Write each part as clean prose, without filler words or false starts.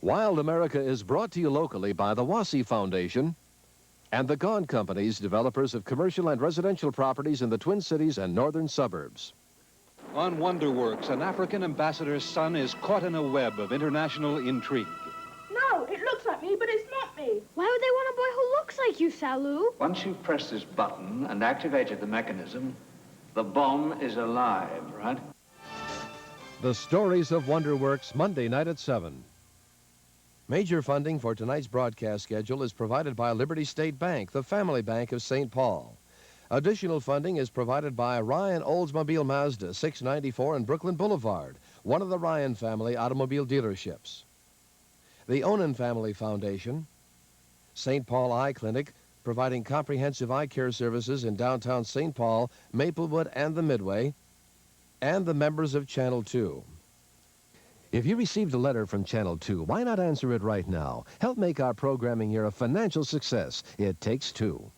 Wild America is brought to you locally by the Wassey Foundation and the Gone Companies, developers of commercial and residential properties in the Twin Cities and northern suburbs. On Wonderworks, an African ambassador's son is caught in a web of international intrigue. No, it looks like me, but it's not me. Why would they want a boy who looks like you, Salu? Once you've pressed this button and activated the mechanism, the bomb is alive, right? The Stories of Wonderworks, Monday night at 7. Major funding for tonight's broadcast schedule is provided by Liberty State Bank, the family bank of St. Paul. Additional funding is provided by Ryan Oldsmobile Mazda, 694 and Brooklyn Boulevard, one of the Ryan family automobile dealerships. The Onan Family Foundation, St. Paul Eye Clinic, providing comprehensive eye care services in downtown St. Paul, Maplewood, and the Midway, and the members of Channel 2. If you received a letter from Channel 2, why not answer it right now? Help make our programming here a financial success. It takes two.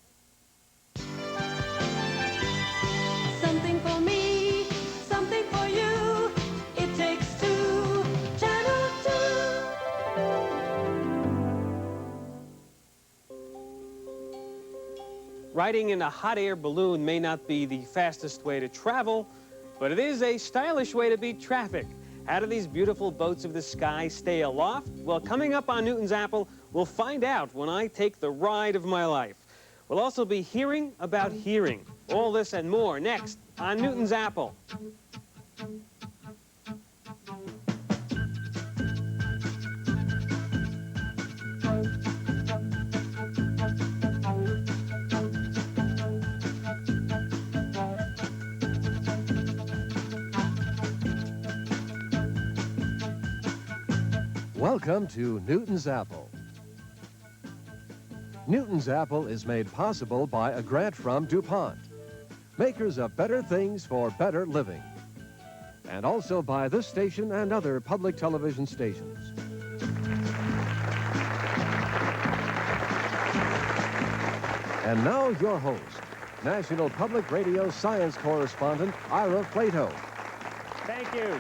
Something for me, something for you. It takes two. Channel 2. Riding in a hot air balloon may not be the fastest way to travel, but it is a stylish way to beat traffic. How do these beautiful boats of the sky stay aloft? Well, coming up on Newton's Apple, we'll find out when I take the ride of my life. We'll also be hearing about hearing. All this and more next on Newton's Apple. Welcome to Newton's Apple. Newton's Apple is made possible by a grant from DuPont, makers of better things for better living, and also by this station and other public television stations. And now your host, National Public Radio science correspondent Ira Plato. Thank you.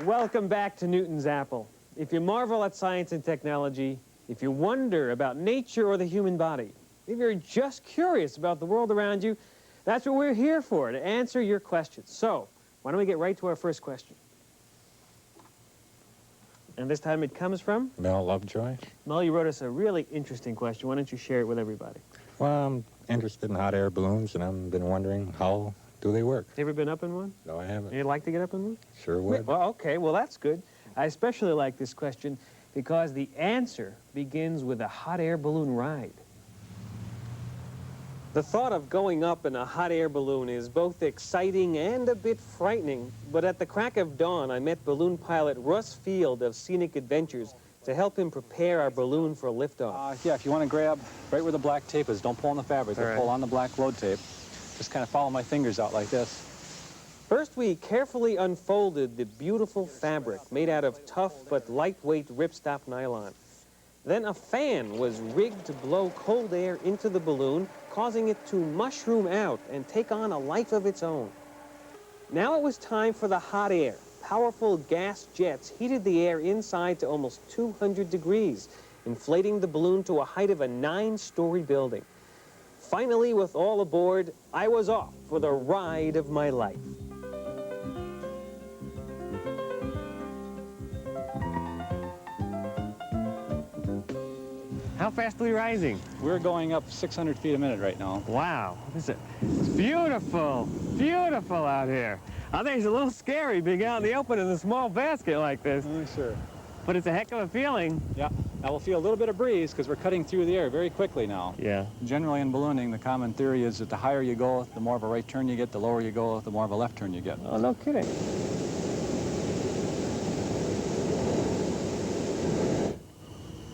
Welcome back to Newton's Apple. If you marvel at science and technology, if you wonder about nature or the human body, if you're just curious about the world around you, that's what we're here for, to answer your questions. So, why don't we get right to our first question? And this time it comes from? Mel Lovejoy. Mel, you wrote us a really interesting question. Why don't you share it with everybody? Well, I'm interested in hot air balloons, and I've been wondering, how do they work? You ever been up in one? No, I haven't. You'd like to get up in one? Sure would. Well, okay, well, that's good. I especially like this question because the answer begins with a hot air balloon ride. The thought of going up in a hot air balloon is both exciting and a bit frightening, but at the crack of dawn, I met balloon pilot Russ Field of Scenic Adventures to help him prepare our balloon for liftoff. Yeah, if you want to grab right where the black tape is, don't pull on the fabric, All right. Pull on the black load tape. Just kind of follow my fingers out like this. First, we carefully unfolded the beautiful fabric made out of tough but lightweight ripstop nylon. Then a fan was rigged to blow cold air into the balloon, causing it to mushroom out and take on a life of its own. Now it was time for the hot air. Powerful gas jets heated the air inside to almost 200 degrees, inflating the balloon to a height of a 9-story building. Finally, with all aboard, I was off for the ride of my life. How fast are we rising? We're going up 600 feet a minute right now. Wow, it's beautiful, beautiful out here. I think it's a little scary being out in the open in a small basket like this. Sure. But it's a heck of a feeling. Yeah, now we'll feel a little bit of breeze because we're cutting through the air very quickly now. Yeah. Generally in ballooning, the common theory is that the higher you go, the more of a right turn you get, the lower you go, the more of a left turn you get. Oh, no kidding.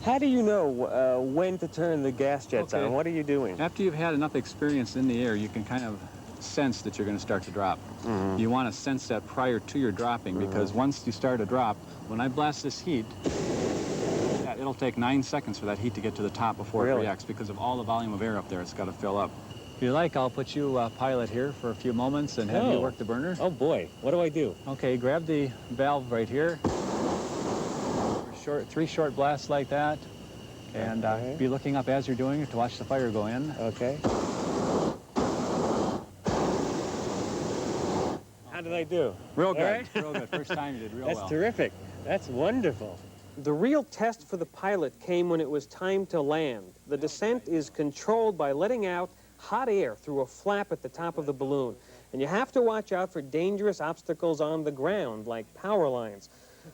How do you know when to turn the gas jets on? What are you doing? After you've had enough experience in the air, you can kind of sense that you're going to start to drop. You want to sense that prior to your dropping, because once you start to drop, when I blast this heat, it'll take 9 seconds for that heat to get to the top before it reacts, because of all the volume of air up there, it's got to fill up. If you like, I'll put you pilot here for a few moments and have you work the burner. Oh boy, what do I do? Okay, grab the valve right here. three short blasts like that. And be looking up as you're doing it to watch the fire go in. Okay. How did I do? Real good, right? real good. First time you did real well. That's terrific. That's wonderful. The real test for the pilot came when it was time to land. The descent is controlled by letting out hot air through a flap at the top of the balloon. And you have to watch out for dangerous obstacles on the ground, like power lines.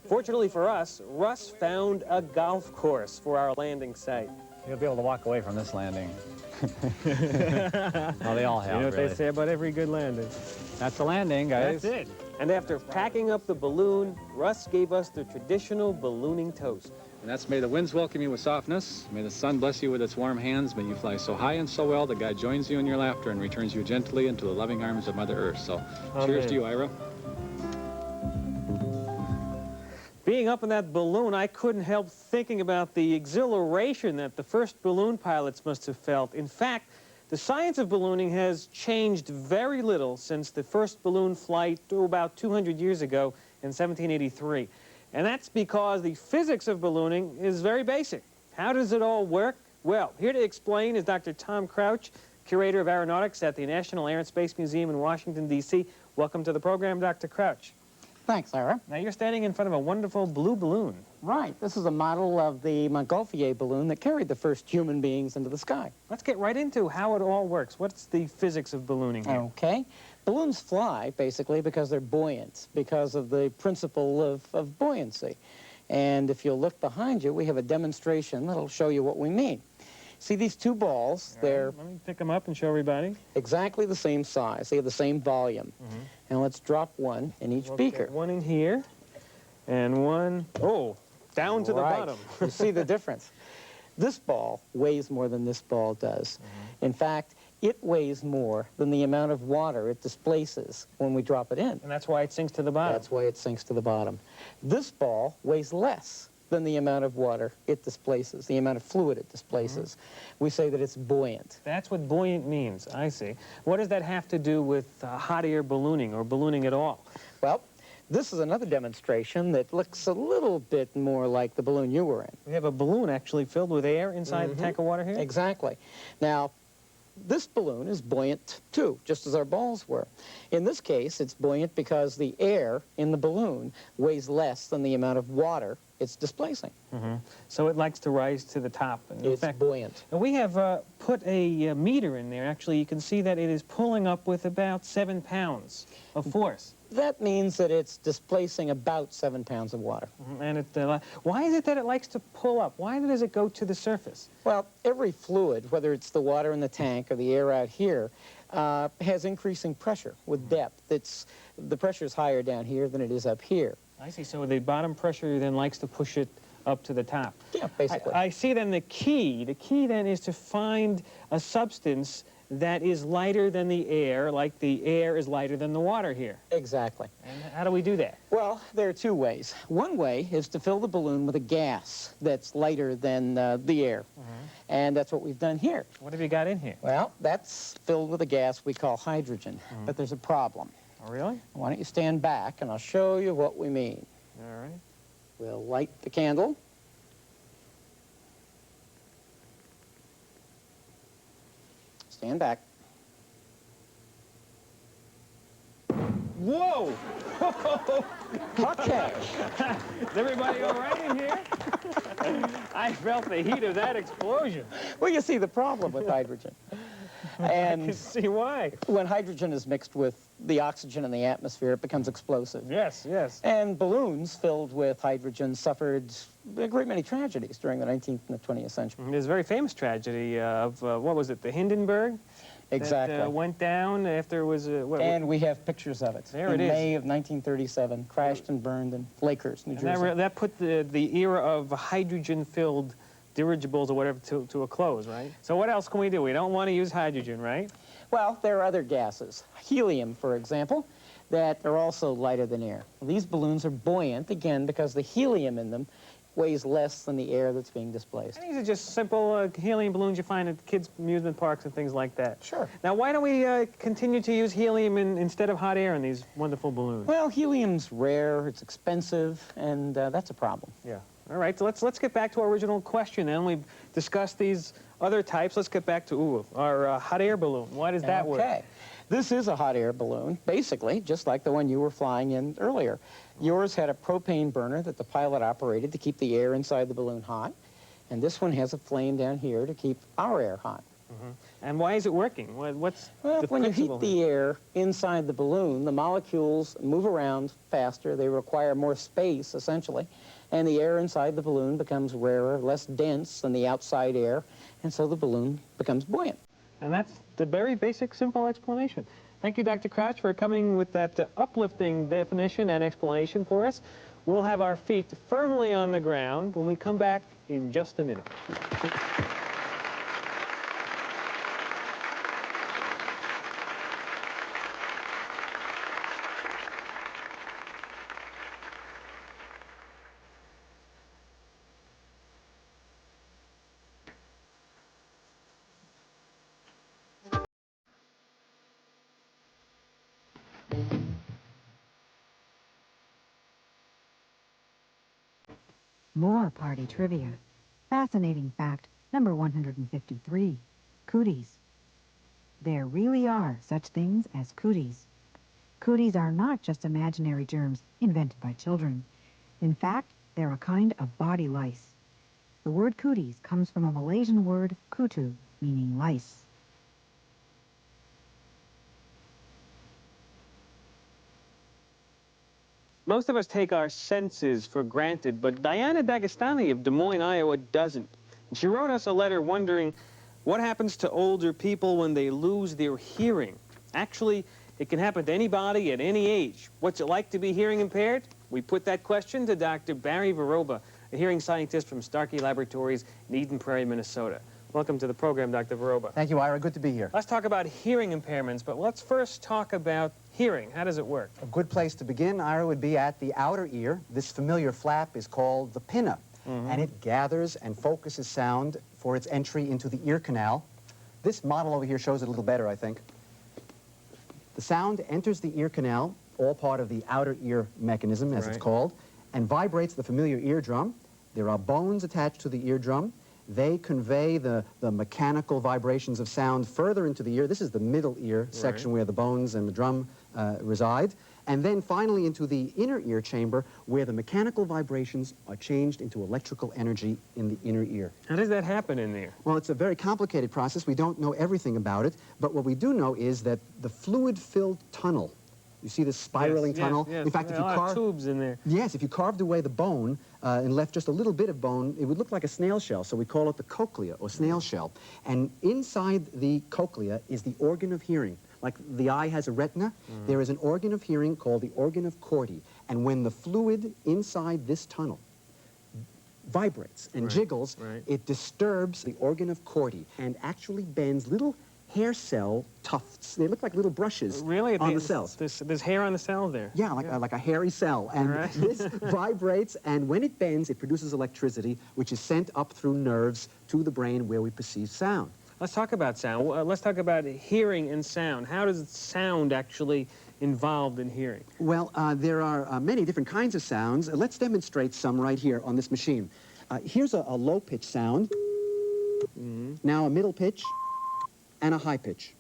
Fortunately for us, Russ found a golf course for our landing site. You'll be able to walk away from this landing. Well, they all have, You know what really. they say about every good landing. That's the landing, guys. That's it. And after packing up the balloon, Russ gave us the traditional ballooning toast. And that's, may the winds welcome you with softness. May the sun bless you with its warm hands. May you fly so high and so well that God joins you in your laughter and returns you gently into the loving arms of Mother Earth. So, cheers to you, Ira. Being up in that balloon, I couldn't help thinking about the exhilaration that the first balloon pilots must have felt. In fact, the science of ballooning has changed very little since the first balloon flight about 200 years ago in 1783. And that's because the physics of ballooning is very basic. How does it all work? Well, here to explain is Dr. Tom Crouch, Curator of Aeronautics at the National Air and Space Museum in Washington, D.C. Welcome to the program, Dr. Crouch. Thanks, Ira. Now, you're standing in front of a wonderful blue balloon. Right. This is a model of the Montgolfier balloon that carried the first human beings into the sky. Let's get right into how it all works. What's the physics of ballooning here? Okay. Balloons fly, basically, because they're buoyant, because of the principle of buoyancy. And if you'll look behind you, we have a demonstration that'll show you what we mean. See these two balls? They're let me pick them up and show everybody. exactly the same size. They have the same volume. And let's drop one in each beaker. One in here, and one, down to the bottom. You see the difference? This ball weighs more than this ball does. In fact, it weighs more than the amount of water it displaces when we drop it in. And that's why it sinks to the bottom. That's why it sinks to the bottom. This ball weighs less than the amount of water it displaces, the amount of fluid it displaces. We say that it's buoyant. That's what buoyant means, I see. What does that have to do with hot air ballooning or ballooning at all? Well, this is another demonstration that looks a little bit more like the balloon you were in. We have a balloon actually filled with air inside the tank of water here? Exactly. Now, this balloon is buoyant too, just as our balls were. In this case, it's buoyant because the air in the balloon weighs less than the amount of water it's displacing. So it likes to rise to the top. And It's buoyant. And we have put a meter in there. Actually, you can see that it is pulling up with about 7 pounds of force. That means that it's displacing about 7 pounds of water. And it, why is it that it likes to pull up? Why does it go to the surface? Well, every fluid, whether it's the water in the tank or the air out here, has increasing pressure with depth. The pressure is higher down here than it is up here. I see. So the bottom pressure then likes to push it up to the top. Yeah, basically. I see then the key then is to find a substance that is lighter than the air, like the air is lighter than the water here. Exactly. And how do we do that? Well, there are two ways. One way is to fill the balloon with a gas that's lighter than the air. And that's what we've done here. What have you got in here? Well, that's filled with a gas we call hydrogen. But there's a problem. Oh, really? Why don't you stand back and I'll show you what we mean. All right. We'll light the candle. Stand back. Whoa! Okay. Is everybody all right in here? I felt the heat of that explosion. Well, you see the problem with hydrogen. I can And see why. when hydrogen is mixed with the oxygen in the atmosphere, it becomes explosive. Yes, yes. And balloons filled with hydrogen suffered a great many tragedies during the 19th and the 20th century. There's a very famous tragedy of, what was it, the Hindenburg? Exactly. That went down after it was... And we have pictures of it. There in it is. May of 1937, crashed and burned in Lakers, New Jersey. that put the era of hydrogen-filled dirigibles or whatever to a close, right? So what else can we do? We don't want to use hydrogen, right? Well, there are other gases. Helium, for example, that are also lighter than air. These balloons are buoyant, again, because the helium in them weighs less than the air that's being displaced. These are just simple helium balloons you find at kids' amusement parks and things like that. Sure. Now, why don't we continue to use helium instead of hot air in these wonderful balloons? Well, helium's rare, it's expensive, and that's a problem. Yeah. All right, so let's get back to our original question, and we've discussed these other types. Let's get back to our hot air balloon. Why does that work? Okay. This is a hot air balloon, basically, just like the one you were flying in earlier. Yours had a propane burner that the pilot operated to keep the air inside the balloon hot, and this one has a flame down here to keep our air hot. And why is it working? What's the when you heat principle the air inside the balloon, the molecules move around faster. They require more space, essentially, and the air inside the balloon becomes rarer, less dense than the outside air, and so the balloon becomes buoyant. And that's the very basic, simple explanation. Thank you, Dr. Crouch, for coming with that uplifting definition and explanation for us. We'll have our feet firmly on the ground when we come back in just a minute. More party trivia. Fascinating fact number 153. Cooties. There really are such things as cooties. Cooties are not just imaginary germs invented by children. In fact, they're a kind of body lice. The word cooties comes from a Malaysian word kutu, meaning lice. Most of us take our senses for granted, but Diana D'Agostani of Des Moines, Iowa doesn't. And she wrote us a letter wondering what happens to older people when they lose their hearing. Actually, it can happen to anybody at any age. What's it like to be hearing impaired? We put that question to Dr. Barry Varoba, a hearing scientist from Starkey Laboratories in Eden Prairie, Minnesota. Welcome to the program, Dr. Varoba. Thank you, Ira. Good to be here. Let's talk about hearing impairments, but let's first talk about hearing. How does it work? A good place to begin, Ira, would be at the outer ear. This familiar flap is called the pinna, and it gathers and focuses sound for its entry into the ear canal. This model over here shows it a little better, I think. The sound enters the ear canal, all part of the outer ear mechanism, as it's called, and vibrates the familiar eardrum. There are bones attached to the eardrum. They convey the mechanical vibrations of sound further into the ear. This is the middle ear section where the bones and the drum reside. And then finally into the inner ear chamber where the mechanical vibrations are changed into electrical energy in the inner ear. How does that happen in there? Well, it's a very complicated process. We don't know everything about it, but what we do know is that the fluid-filled tunnel, you see this spiraling tunnel? Yes. In fact, if you carve tubes in there. Yes, if you carved away the bone and left just a little bit of bone, it would look like a snail shell, so we call it the cochlea, or snail shell. And inside the cochlea is the organ of hearing. Like the eye has a retina, there is an organ of hearing called the organ of Corti. And when the fluid inside this tunnel vibrates and jiggles, it disturbs the organ of Corti and actually bends little hair cell tufts. They look like little brushes on the cells. There's hair on the cell there? Yeah, like a hairy cell. And this vibrates, and when it bends, it produces electricity, which is sent up through nerves to the brain where we perceive sound. Let's talk about sound. Let's talk about hearing and sound. How does sound actually involved in hearing? Well, there are many different kinds of sounds. Let's demonstrate some right here on this machine. Here's a low-pitch sound. Now a middle pitch and a high pitch.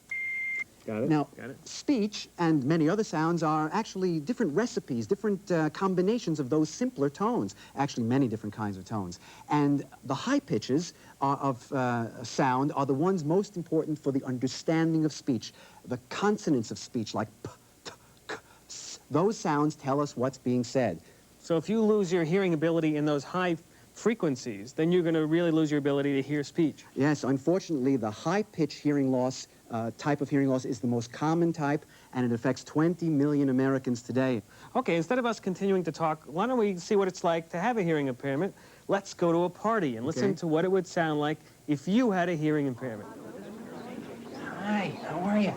Got it. Now, Got it. speech and many other sounds are actually different recipes, different combinations of those simpler tones, actually many different kinds of tones. And the high pitches of sound are the ones most important for the understanding of speech, the consonants of speech, like p, t, k, s. Those sounds tell us what's being said. So if you lose your hearing ability in those high frequencies, then you're going to really lose your ability to hear speech. Yes, unfortunately, the high-pitch hearing loss type of hearing loss is the most common type, and it affects 20 million Americans today. Okay, instead of us continuing to talk, why don't we see what it's like to have a hearing impairment? Let's go to a party and listen to what it would sound like if you had a hearing impairment. Hi, how are you?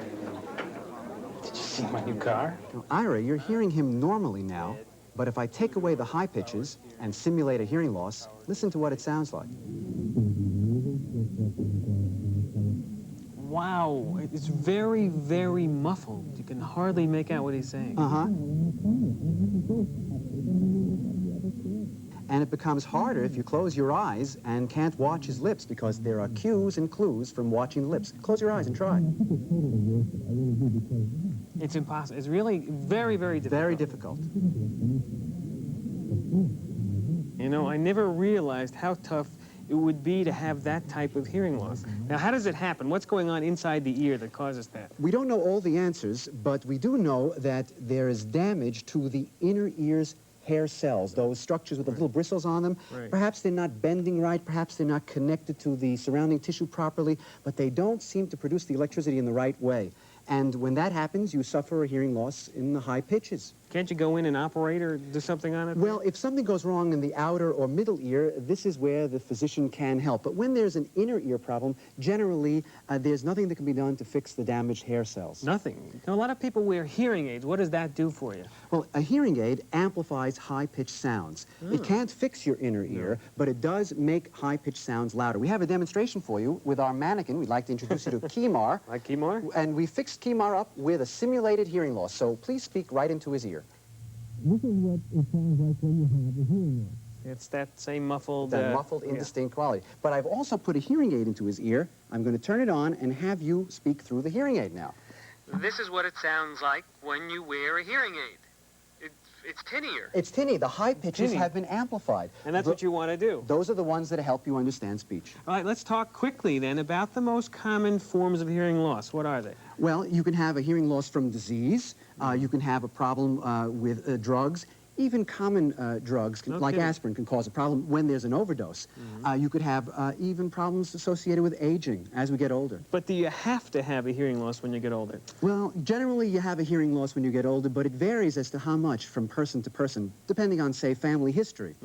Did you see my new car? Now, Ira, you're hearing him normally now, but if I take away the high pitches and simulate a hearing loss, listen to what it sounds like. Wow, it's very, very muffled. You can hardly make out what he's saying. And it becomes harder if you close your eyes and can't watch his lips, because there are cues and clues from watching the lips. Close your eyes and try. It's impossible. It's really very, very difficult. Very difficult. You know, I never realized how tough it would be to have that type of hearing loss. Now, how does it happen? What's going on inside the ear that causes that? We don't know all the answers, but we do know that there is damage to the inner ear's hair cells, those structures with the little bristles on them. Right. Perhaps they're not bending right, perhaps they're not connected to the surrounding tissue properly, but they don't seem to produce the electricity in the right way. And when that happens, you suffer a hearing loss in the high pitches. Can't you go in and operate or do something on it? Well, if something goes wrong in the outer or middle ear, this is where the physician can help. But when there's an inner ear problem, generally, there's nothing that can be done to fix the damaged hair cells. Nothing. Now, a lot of people wear hearing aids. What does that do for you? Well, a hearing aid amplifies high-pitched sounds. It can't fix your inner ear, but it does make high-pitched sounds louder. We have a demonstration for you with our mannequin. We'd like to introduce you to Kimar. Like Kimar? And we fixed Kimar up with a simulated hearing loss, so please speak right into his ear. This is what it sounds like when you have a hearing loss. It's that same muffled... That muffled, indistinct quality. But I've also put a hearing aid into his ear. I'm going to turn it on and have you speak through the hearing aid now. This is what it sounds like when you wear a hearing aid. It's tinnier. It's tinny. The high pitches have been amplified. And that's what you want to do. Those are the ones that help you understand speech. All right, let's talk quickly then about the most common forms of hearing loss. What are they? Well, you can have a hearing loss from disease. You can have a problem with drugs. Even common drugs, like aspirin, can cause a problem when there's an overdose. You could have even problems associated with aging as we get older. But do you have to have a hearing loss when you get older? Well, generally you have a hearing loss when you get older, but it varies as to how much from person to person, depending on, say, family history.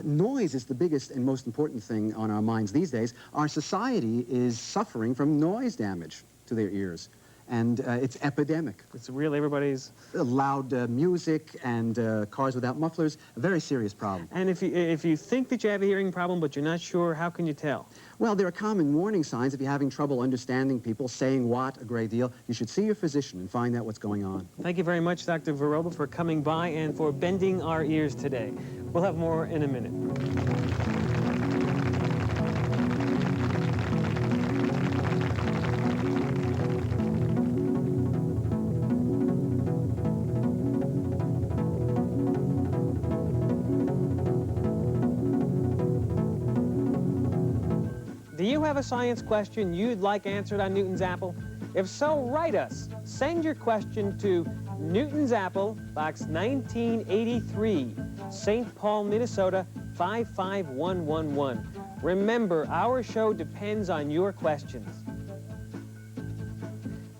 Noise is the biggest and most important thing on our minds these days. Our society is suffering from noise damage to their ears. And it's epidemic. It's really everybody's... Loud music and cars without mufflers, a very serious problem. And if you think that you have a hearing problem but you're not sure, how can you tell? Well, there are common warning signs. If you're having trouble understanding people, saying what a great deal, you should see your physician and find out what's going on. Thank you very much, Dr. Varoba, for coming by and for bending our ears today. We'll have more in a minute. Do you have a science question you'd like answered on Newton's Apple? If so, write us. Send your question to Newton's Apple, Box 1983, St. Paul, Minnesota, 55111. Remember, our show depends on your questions.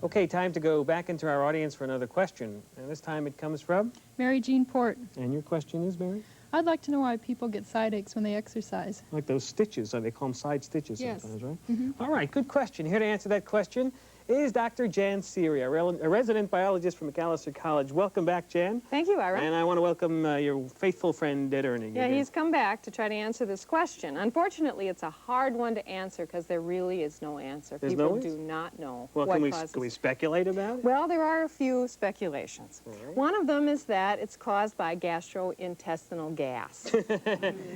Okay, time to go back into our audience for another question. And this time it comes from? Mary Jean Port. And your question is, Mary? I'd like to know why people get side aches when they exercise. Like those stitches, they call them side stitches sometimes, right? Mm-hmm. All right, good question. Here to answer that question is Dr. Jan Siri, a resident biologist from McAllister College. Welcome back, Jan. Thank you, Ira. And I want to welcome your faithful friend, Ed Erning. Yeah, he's come back to try to answer this question. Unfortunately, it's a hard one to answer because there really is no answer. There's People no do not know well, what can causes. we speculate about it? Well, there are a few speculations. Right. One of them is that it's caused by gastrointestinal gas.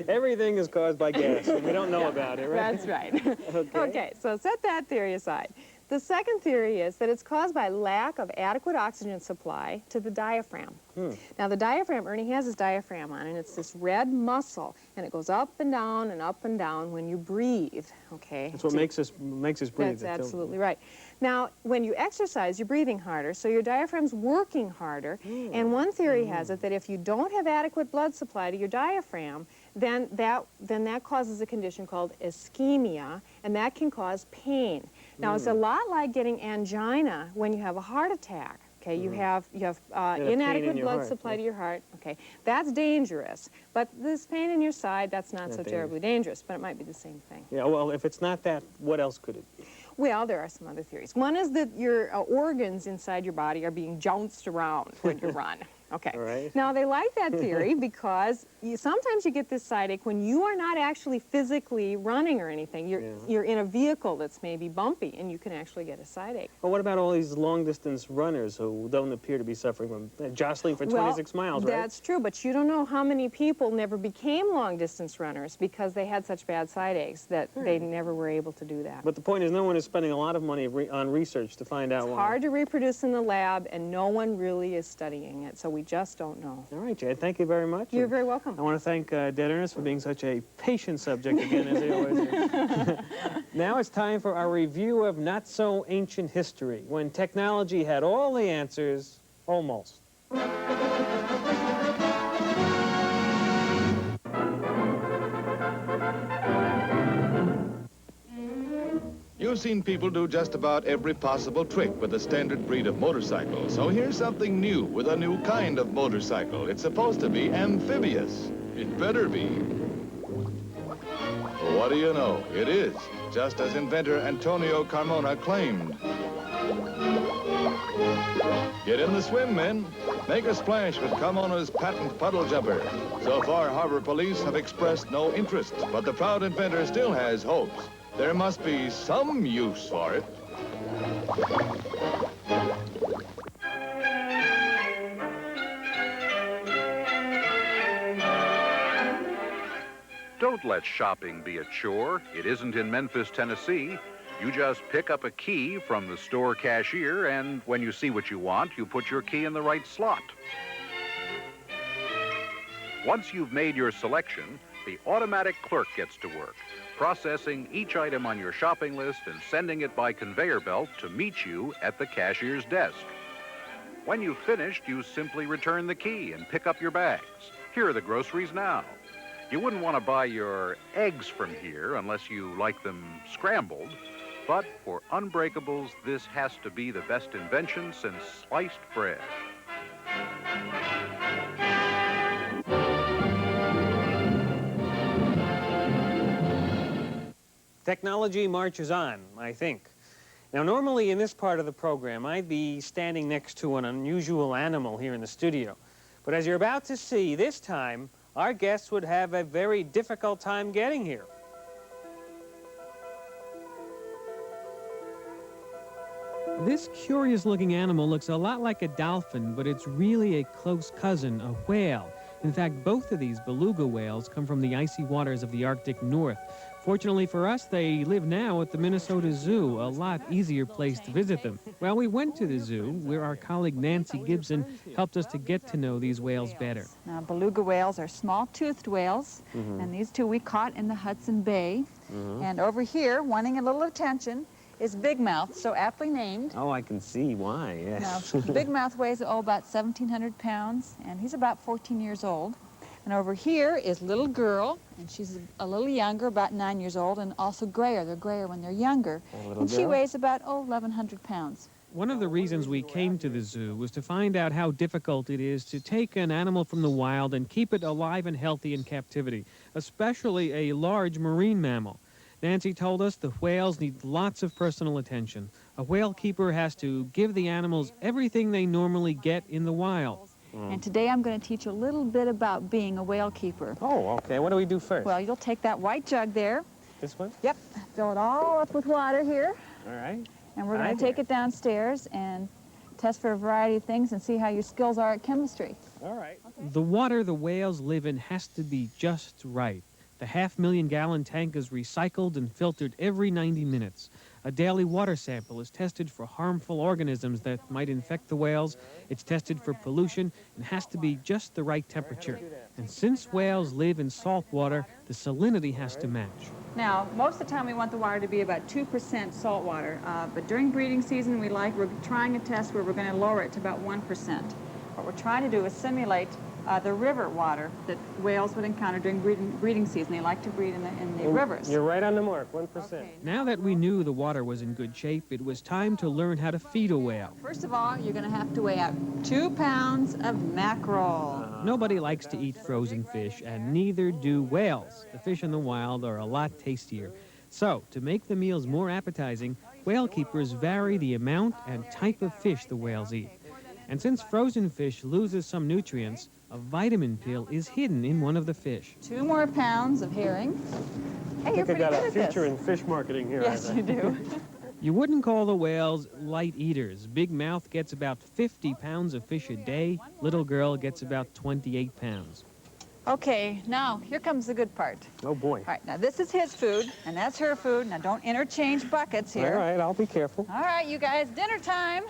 Everything is caused by gas, and we don't know about it, right? That's right. Okay, so set that theory aside. The second theory is that it's caused by lack of adequate oxygen supply to the diaphragm. Now, the diaphragm, Ernie has his diaphragm on, and it's this red muscle, and it goes up and down when you breathe, okay? That's what makes us breathe. That's absolutely right. Now, when you exercise, you're breathing harder, so your diaphragm's working harder, and one theory has it that if you don't have adequate blood supply to your diaphragm, then that causes a condition called ischemia, and that can cause pain. Now, it's a lot like getting angina when you have a heart attack. Okay, you have inadequate blood supply to your heart. Okay, that's dangerous. But this pain in your side, that's not so terribly dangerous, but it might be the same thing. Yeah, well, if it's not that, what else could it be? Well, there are some other theories. One is that your organs inside your body are being jounced around when you run. Okay. All right. Now, they like that theory because sometimes you get this side ache when you are not actually physically running or anything. You're in a vehicle that's maybe bumpy, and you can actually get a side ache. Well, what about all these long-distance runners who don't appear to be suffering from jostling for 26 miles, right? That's true, but you don't know how many people never became long-distance runners because they had such bad side aches that they never were able to do that. But the point is, no one is spending a lot of money on research to find out why. It's hard to reproduce in the lab, and no one really is studying it, so we just don't know. All right, Jay, thank you very much. You're very welcome. I want to thank Dead Ernest for being such a patient subject again, as he always is. Now it's time for our review of not-so-ancient history, when technology had all the answers, almost. You've seen people do just about every possible trick with a standard breed of motorcycle. So here's something new with a new kind of motorcycle. It's supposed to be amphibious. It better be. What do you know? It is, just as inventor Antonio Carmona claimed. Get in the swim, men. Make a splash with Carmona's patent puddle jumper. So far, harbor police have expressed no interest, but the proud inventor still has hopes. There must be some use for it. Don't let shopping be a chore. It isn't in Memphis, Tennessee. You just pick up a key from the store cashier, and when you see what you want, you put your key in the right slot. Once you've made your selection, the automatic clerk gets to work, processing each item on your shopping list and sending it by conveyor belt to meet you at the cashier's desk. When you've finished, you simply return the key and pick up your bags. Here are the groceries now. You wouldn't want to buy your eggs from here unless you like them scrambled, but for unbreakables, this has to be the best invention since sliced bread. Technology marches on, I think. Now, normally in this part of the program, I'd be standing next to an unusual animal here in the studio. But as you're about to see, this time, our guests would have a very difficult time getting here. This curious-looking animal looks a lot like a dolphin, but it's really a close cousin, a whale. In fact, both of these beluga whales come from the icy waters of the Arctic North. Fortunately for us, they live now at the Minnesota Zoo, a lot easier place to visit them. Well, we went to the zoo, where our colleague Nancy Gibson helped us to get to know these whales better. Now, beluga whales are small-toothed whales, and these two we caught in the Hudson Bay. And over here, wanting a little attention, is bigmouth, so aptly named. Oh, I can see why, yes. Now, bigmouth weighs, about 1,700 pounds, and he's about 14 years old. And over here is little girl, and she's a little younger, about 9 years old, and also grayer. They're grayer when they're younger. And she weighs about, 1,100 pounds. One of the reasons we came to the zoo was to find out how difficult it is to take an animal from the wild and keep it alive and healthy in captivity, especially a large marine mammal. Nancy told us the whales need lots of personal attention. A whale keeper has to give the animals everything they normally get in the wild. And today I'm going to teach you a little bit about being a whale keeper. Oh, okay. What do we do first? Well, you'll take that white jug there. This one? Yep. Fill it all up with water here. All right. And we're going to take it downstairs and test for a variety of things and see how your skills are at chemistry. All right. Okay. The water the whales live in has to be just right. The 500,000-gallon tank is recycled and filtered every 90 minutes. A daily water sample is tested for harmful organisms that might infect the whales. It's tested for pollution and has to be just the right temperature. And since whales live in salt water, the salinity has to match. Now, most of the time we want the water to be about 2% salt water, but during breeding season we're trying a test where we're going to lower it to about 1%. What we're trying to do is simulate the river water that whales would encounter during breeding season. They like to breed in the rivers. You're right on the mark, 1%. Okay. Now that we knew the water was in good shape, it was time to learn how to feed a whale. First of all, you're going to have to weigh out 2 pounds of mackerel. Nobody likes to eat frozen fish, and neither do whales. The fish in the wild are a lot tastier. So, to make the meals more appetizing, whale keepers vary the amount and type of fish the whales eat. And since frozen fish loses some nutrients, a vitamin pill is hidden in one of the fish. 2 more pounds of herring. Hey, you're pretty good at this. in fish marketing here. Yes, you do. You wouldn't call the whales light eaters. Big Mouth gets about 50 pounds of fish a day. Little Girl gets about 28 pounds. Okay, now here comes the good part. Oh, boy. All right, now this is his food, and that's her food. Now don't interchange buckets here. All right, I'll be careful. All right, you guys, dinner time.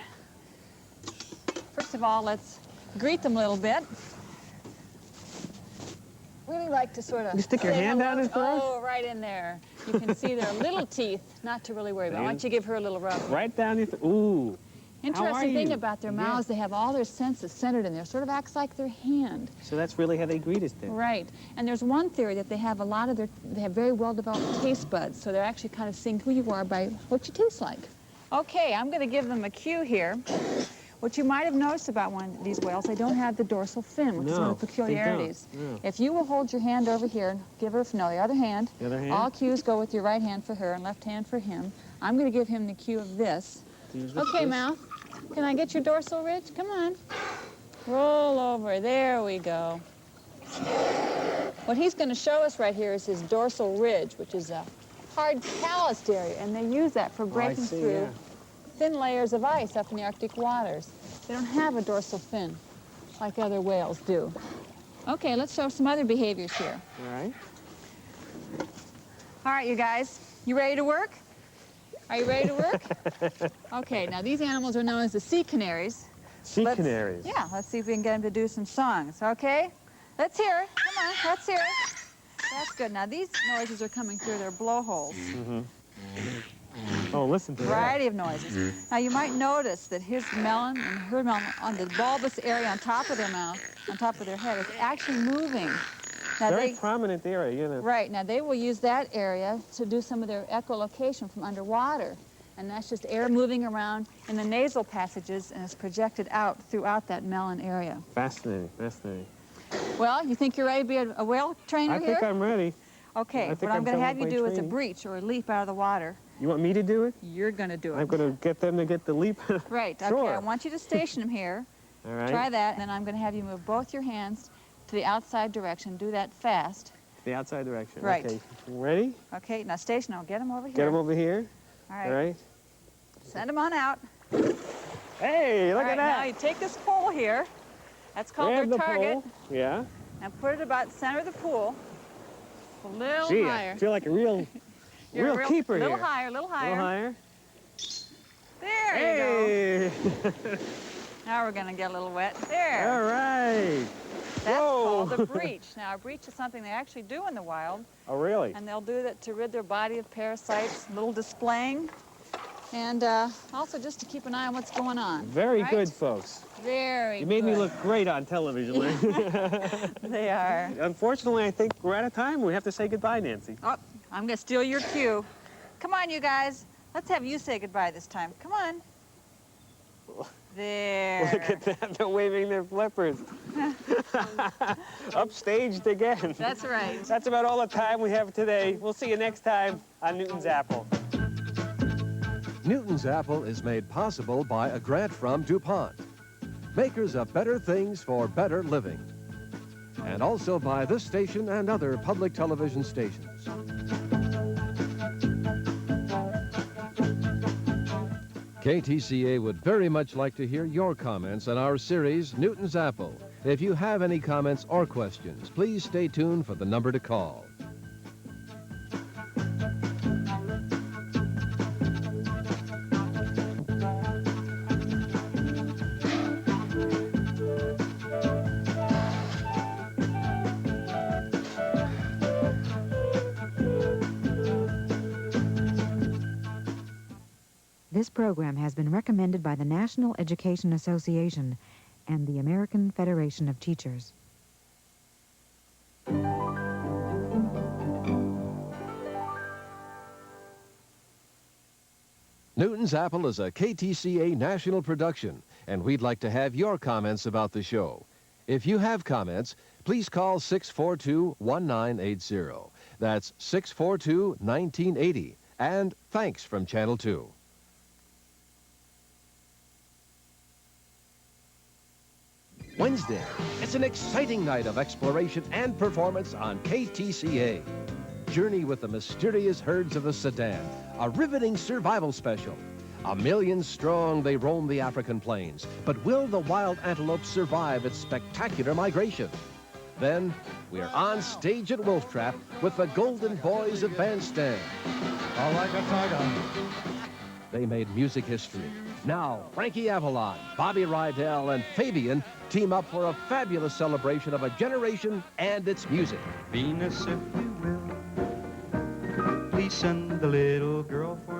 First of all, let's greet them a little bit. Really like to sort of... You stick your hand down his throat? Oh, right in there. You can see their little teeth, not to really worry about. Why don't you give her a little rub? Right down your Ooh. Interesting thing about their mouths, they have all their senses centered in there. Sort of acts like their hand. So that's really how they greet us then? Right. And there's one theory that they have a lot of they have very well-developed taste buds, so they're actually kind of seeing who you are by what you taste like. Okay, I'm going to give them a cue here. What you might have noticed about one of these whales, they don't have the dorsal fin, which is one of the peculiarities. No. If you will hold your hand over here and give her, no, the other hand. The other hand? All cues go with your right hand for her and left hand for him. I'm going to give him the cue of this. Okay, Mouth, can I get your dorsal ridge? Come on. Roll over. There we go. What he's going to show us right here is his dorsal ridge, which is a hard calloused area, and they use that for breaking through thin layers of ice up in the Arctic waters. They don't have a dorsal fin like other whales do. Okay, let's show some other behaviors here. All right. All right, you guys, you ready to work? Are you ready to work? Okay, now these animals are known as the sea canaries. Canaries? Yeah, let's see if we can get them to do some songs, okay? Let's hear it. Come on, let's hear it. That's good. Now, these noises are coming through their blowholes. Mm-hmm. Oh, listen to that. Variety of noises. Now, you might notice that his melon and her melon on the bulbous area on top of their mouth, on top of their head, is actually moving. Now Very prominent area, you know. Right. Now, they will use that area to do some of their echolocation from underwater. And that's just air moving around in the nasal passages, and it's projected out throughout that melon area. Fascinating, fascinating. Well, you think you're ready to be a whale trainer here? I think I'm ready. Okay, what I'm going to have you do is a breach or a leap out of the water. You want me to do it? You're going to do it. I'm going to get them to get the leap? Right. Sure. Okay, I want you to station them here. All right. Try that, and then I'm going to have you move both your hands to the outside direction. Do that fast. The outside direction. Right. Okay. Ready? Okay, now station them. Get them over here. Get them over here. All right. All right. Send them on out. Hey, look at that. Now you take this pole here. That's called Grab their the target. pole. Yeah. And put it about the center of the pool. A little Gee, higher. I feel like a real keeper here. Little higher, little higher. A little higher. There you go. Now we're going to get a little wet. There. All right. That's Whoa. called a breach. Now, a breach is something they actually do in the wild. Oh, really? And they'll do that to rid their body of parasites, a little displaying, and also just to keep an eye on what's going on. Very right? good, folks. Very You made good. me look great on television. They are. Unfortunately, I think we're out of time. We have to say goodbye, Nancy. Oh, I'm going to steal your cue. Come on, you guys. Let's have you say goodbye this time. Come on. There. Look at that. They're waving their flippers. Upstaged again. That's right. That's about all the time we have today. We'll see you next time on Newton's Apple. Newton's Apple is made possible by a grant from DuPont, makers of better things for better living, and also by this station and other public television stations. KTCA would very much like to hear your comments on our series, Newton's Apple. If you have any comments or questions, please stay tuned for the number to call. This program has been recommended by the National Education Association and the American Federation of Teachers. Newton's Apple is a KTCA national production, and we'd like to have your comments about the show. If you have comments, please call 642-1980. That's 642-1980. And thanks from Channel 2. Wednesday. It's an exciting night of exploration and performance on KTCA. Journey with the mysterious herds of the Sudan, a riveting survival special. 1 million strong, they roam the African plains. But will the wild antelope survive its spectacular migration? Then, we're on stage at Wolf Trap with the Golden Boys of Bandstand. I like a tiger. They made music history. Now, Frankie Avalon, Bobby Rydell, and Fabian team up for a fabulous celebration of a generation and its music. Venus, if you will, please send the little girl for